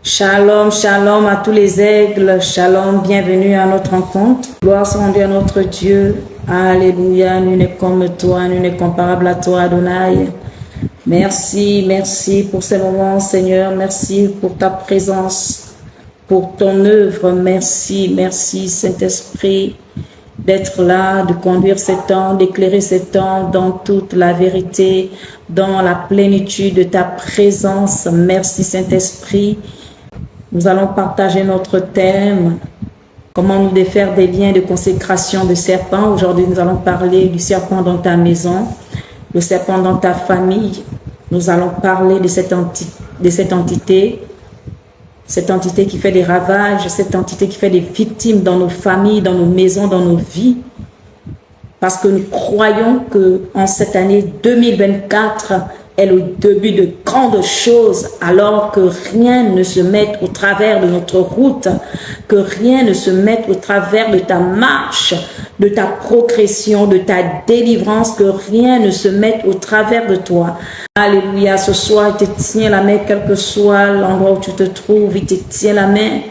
Shalom, shalom à tous les aigles, shalom, bienvenue à notre rencontre. Gloire soit rendue à notre Dieu. Alléluia, nul n'est comme toi, nul n'est comparable à toi, Adonai. Merci, merci pour ces moments, Seigneur. Merci pour ta présence, pour ton œuvre. Merci, merci, Saint-Esprit, d'être là, de conduire ces temps, d'éclairer ces temps dans toute la vérité, dans la plénitude de ta présence. Merci, Saint-Esprit. Nous allons partager notre thème, comment nous défaire des liens de consécration de serpents. Aujourd'hui, nous allons parler du serpent dans ta maison, le serpent dans ta famille. Nous allons parler de cette entité qui fait des ravages, cette entité qui fait des victimes dans nos familles, dans nos maisons, dans nos vies. Parce que nous croyons qu'en cette année 2024, est le début de grandes choses, alors que rien ne se mette au travers de notre route, que rien ne se mette au travers de ta marche, de ta progression, de ta délivrance, que rien ne se mette au travers de toi. Alléluia, ce soir, il te tient la main, quel que soit l'endroit où tu te trouves, il te tient la main.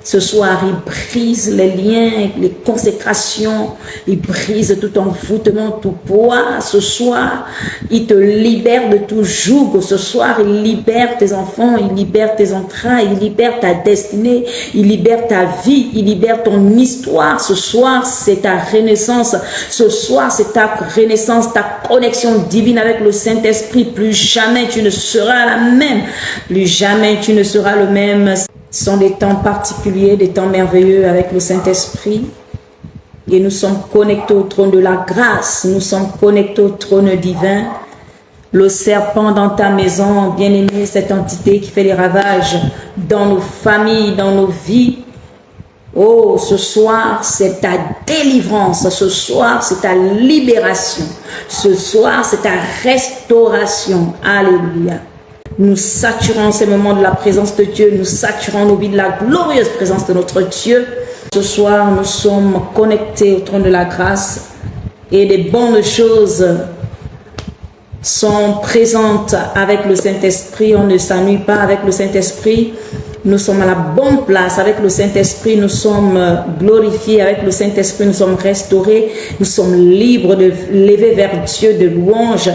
Ce soir, il brise les liens, les consécrations, il brise tout envoûtement, tout poids. Ce soir, il te libère de tout joug. Ce soir, il libère tes enfants, il libère tes entrailles, il libère ta destinée, il libère ta vie, il libère ton histoire. Ce soir, c'est ta renaissance. Ce soir, c'est ta renaissance, ta connexion divine avec le Saint-Esprit. Plus jamais tu ne seras la même. Plus jamais tu ne seras le même. Ce sont des temps particuliers, des temps merveilleux avec le Saint-Esprit. Et nous sommes connectés au trône de la grâce. Nous sommes connectés au trône divin. Le serpent dans ta maison, bien-aimé, cette entité qui fait des ravages dans nos familles, dans nos vies. Oh, ce soir, c'est ta délivrance. Ce soir, c'est ta libération. Ce soir, c'est ta restauration. Alléluia. Nous saturons ces moments de la présence de Dieu. Nous saturons nos vies de la glorieuse présence de notre Dieu. Ce soir, nous sommes connectés au trône de la grâce et des bonnes choses sont présentes avec le Saint-Esprit. On ne s'ennuie pas avec le Saint-Esprit. Nous sommes à la bonne place avec le Saint-Esprit. Nous sommes glorifiés avec le Saint-Esprit. Nous sommes restaurés. Nous sommes libres de lever vers Dieu de louanges,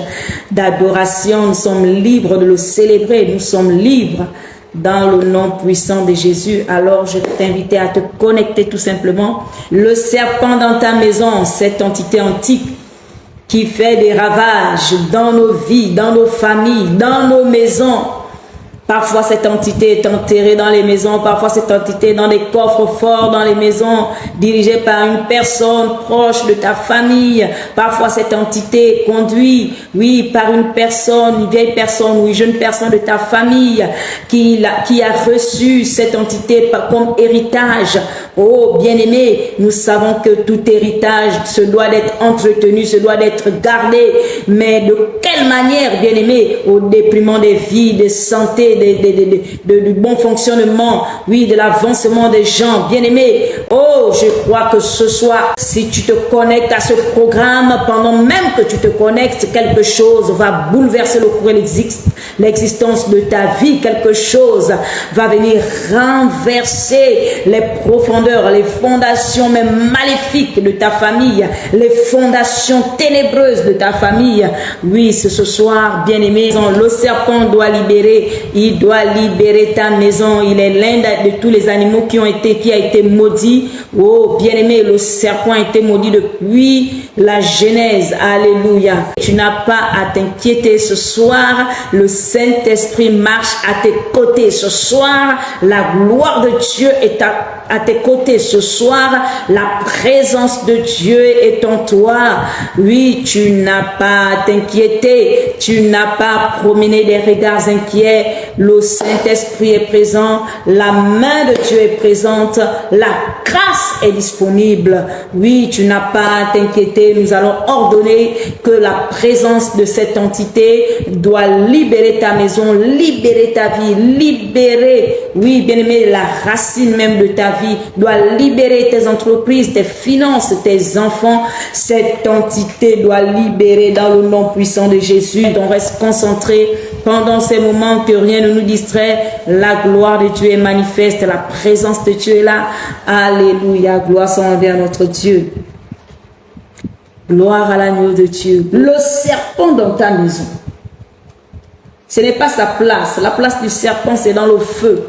d'adoration. Nous sommes libres de le célébrer. Nous sommes libres dans le nom puissant de Jésus. Alors, je vais t'inviter à te connecter tout simplement. Le serpent dans ta maison, cette entité antique qui fait des ravages dans nos vies, dans nos familles, dans nos maisons. Parfois, cette entité est enterrée dans les maisons. Parfois, cette entité est dans des coffres forts dans les maisons, dirigée par une personne proche de ta famille. Parfois, cette entité est conduite, oui, par une personne, une vieille personne ou une jeune personne de ta famille qui a reçu cette entité comme héritage. Oh, bien-aimé, nous savons que tout héritage se doit d'être entretenu, se doit d'être gardé. Mais de quelle manière, bien-aimé, au déprimant des vies, de santé, du bon fonctionnement, oui, de l'avancement des gens, bien-aimés. Oh, je crois que ce soir, si tu te connectes à ce programme, pendant même que tu te connectes, quelque chose va bouleverser le cours de l'existence de ta vie. Quelque chose va venir renverser les profondeurs, les fondations même maléfiques de ta famille, les fondations ténébreuses de ta famille. Oui, ce soir, bien-aimé, le serpent doit libérer. Il doit libérer ta maison. Il est l'un de tous les animaux qui a été maudit. Oh, bien-aimé, le serpent a été maudit depuis la Genèse. Alléluia. Tu n'as pas à t'inquiéter ce soir. Le Saint-Esprit marche à tes côtés. Ce soir, la gloire de Dieu est à tes côtés. Ce soir, la présence de Dieu est en toi. Oui, tu n'as pas à t'inquiéter. Tu n'as pas à promener des regards inquiets. Le Saint-Esprit est présent. La main de Dieu est présente. La grâce grâce est disponible. Oui, tu n'as pas à t'inquiéter. Nous allons ordonner que la présence de cette entité doit libérer ta maison, libérer ta vie, libérer, oui, bien-aimé, la racine même de ta vie, doit libérer tes entreprises, tes finances, tes enfants. Cette entité doit libérer dans le nom puissant de Jésus. On reste concentré pendant ces moments, que rien ne nous distrait. La gloire de Dieu est manifeste, la présence de Dieu est là. Alléluia, gloire soit envers notre Dieu. Gloire à l'agneau de Dieu. Le serpent dans ta maison, ce n'est pas sa place. La place du serpent, c'est dans le feu.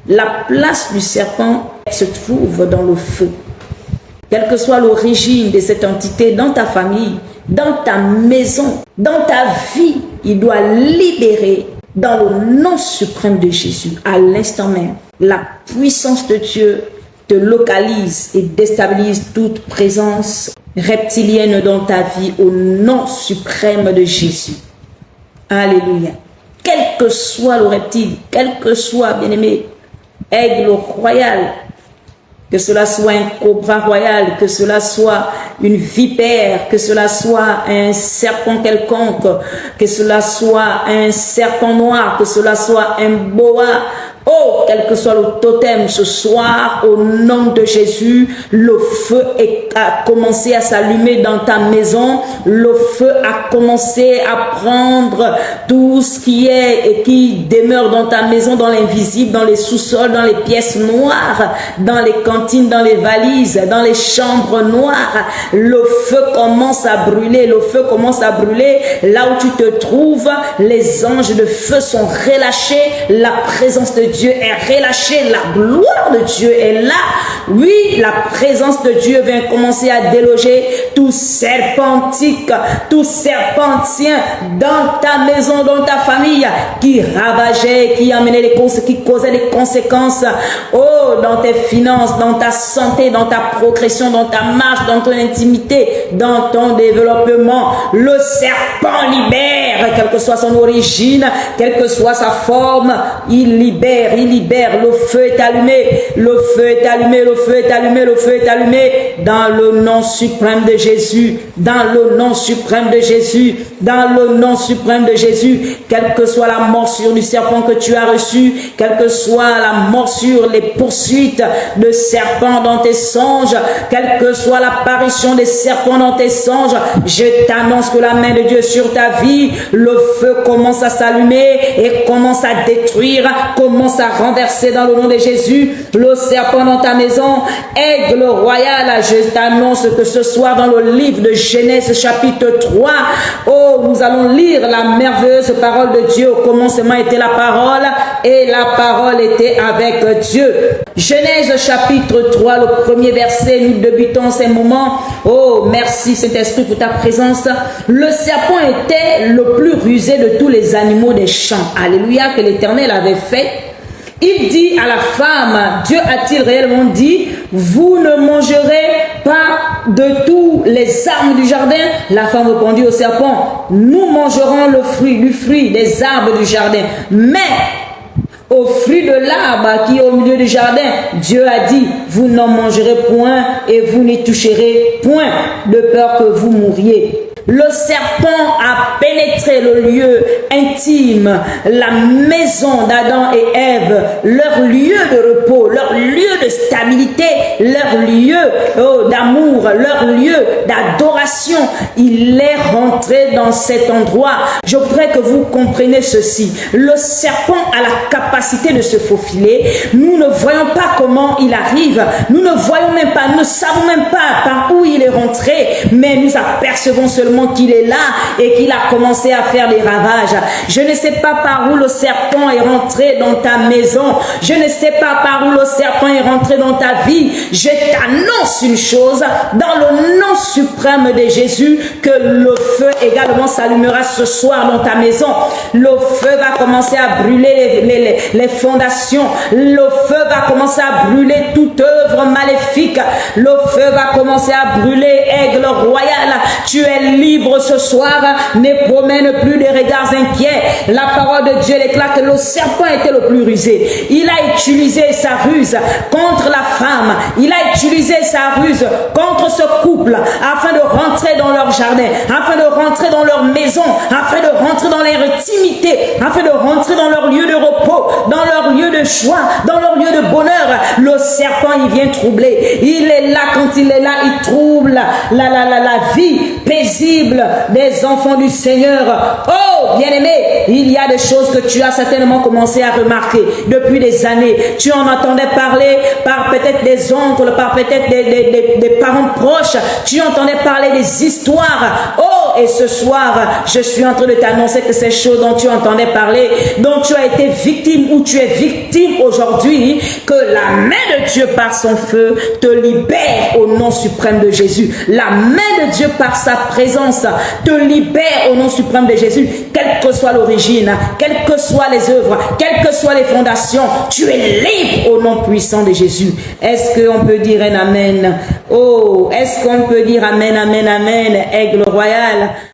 La place du serpent se trouve dans le feu. Quelle que soit l'origine de cette entité dans ta famille, dans ta maison, dans ta vie, il doit libérer dans le nom suprême de Jésus. À l'instant même, la puissance de Dieu te localise et déstabilise toute présence reptilienne dans ta vie au nom suprême de Jésus. Alléluia. Quel que soit le reptile, quel que soit, bien-aimé, aigle royal, que cela soit un cobra royal, que cela soit une vipère, que cela soit un serpent quelconque, que cela soit un serpent noir, que cela soit un boa. Oh, quel que soit le totem ce soir, au nom de Jésus, le feu a commencé à s'allumer dans ta maison. Le feu a commencé à prendre tout ce qui est et qui demeure dans ta maison, dans l'invisible, dans les sous-sols, dans les pièces noires, dans les cantines, dans les valises, dans les chambres noires. Le feu commence à brûler. Le feu commence à brûler. Là où tu te trouves, les anges de feu sont relâchés. La présence de Dieu est relâchée, la gloire de Dieu est là. Oui, la présence de Dieu vient commencer à déloger tout serpentique, tout serpentien dans ta maison, dans ta famille, qui ravageait, qui amenait les causes, qui causait des conséquences. Oh, dans tes finances, dans ta santé, dans ta progression, dans ta marche, dans ton intimité, dans ton développement. Le serpent libère, quelle que soit son origine, quelle que soit sa forme, il libère. Le feu est allumé, le feu est allumé, le feu est allumé, le feu est allumé, dans le nom suprême de Jésus, dans le nom suprême de Jésus, dans le nom suprême de Jésus. Quelle que soit la morsure du serpent que tu as reçu, quelle que soit la morsure, les poursuites de serpents dans tes songes, quelle que soit l'apparition des serpents dans tes songes, je t'annonce que la main de Dieu sur ta vie, le feu commence à s'allumer et commence à détruire, commence à renverser dans le nom de Jésus. Le serpent dans ta maison, aigle royal, je t'annonce que ce soir dans le livre de Genèse chapitre 3, oh, nous allons lire la merveilleuse parole de Dieu. Au commencement était la parole et la parole était avec Dieu. Genèse chapitre 3, le premier verset, nous débutons ces moments. Oh, merci Saint-Esprit pour ta présence. Le serpent était le plus rusé de tous les animaux des champs. Alléluia, que l'Éternel avait fait. Il dit à la femme, Dieu a-t-il réellement dit, vous ne mangerez pas de tous les arbres du jardin? La femme répondit au serpent, nous mangerons du fruit des arbres du jardin. Mais au fruit de l'arbre qui est au milieu du jardin, Dieu a dit, vous n'en mangerez point et vous n'y toucherez point, de peur que vous mouriez. Le serpent a pénétré le lieu intime, la maison d'Adam et Ève, leur lieu de repos, leur lieu de stabilité, leur lieu d'amour, leur lieu d'adoration. Il est rentré dans cet endroit. Je voudrais que vous compreniez ceci. Le serpent a la capacité de se faufiler. Nous ne voyons pas comment il arrive. Nous ne voyons même pas, nous ne savons même pas par où il est rentré, mais nous apercevons seulement qu'il est là et qu'il a commencé à faire des ravages. Je ne sais pas par où le serpent est rentré dans ta maison. Je ne sais pas par où le serpent est rentré dans ta vie. Je t'annonce une chose, dans le nom suprême de Jésus, que le feu également s'allumera ce soir dans ta maison. Le feu va commencer à brûler les fondations. Le feu va commencer à brûler toute œuvre maléfique. Le feu va commencer à brûler, aigle royal. Tu es libre ce soir. Ne promène plus des regards inquiets. La parole de Dieu déclare que le serpent était le plus rusé. Il a utilisé sa ruse contre la femme. Il a utilisé sa ruse contre ce couple afin de rentrer dans leur jardin, afin de rentrer dans leur maison, afin de rentrer dans leur intimité, afin de rentrer dans leur lieu de repos, dans leur lieu de joie, dans leur lieu de bonheur. Le serpent, il vient troubler. Il est là, quand il est là, il trouble la vie paisible des enfants du Seigneur. Oh, bien-aimé, il y a des choses que tu as certainement commencé à remarquer depuis des années. Tu en entendais parler par peut-être des oncles, par peut-être des parents proches. Tu entendais parler des histoires. Oh, et ce soir, je suis en train de t'annoncer que ces choses dont tu entendais parler, dont tu as été victime ou tu es victime aujourd'hui, que la main de Dieu par son feu te libère au nom suprême de Jésus. La main de Dieu par sa présence te libère au nom suprême de Jésus. Quelle que soit l'origine, quelles que soient les œuvres, quelles que soient les fondations, tu es libre au nom puissant de Jésus. Est-ce qu'on peut dire un amen? Oh, est-ce qu'on peut dire amen, amen, amen, aigle royal?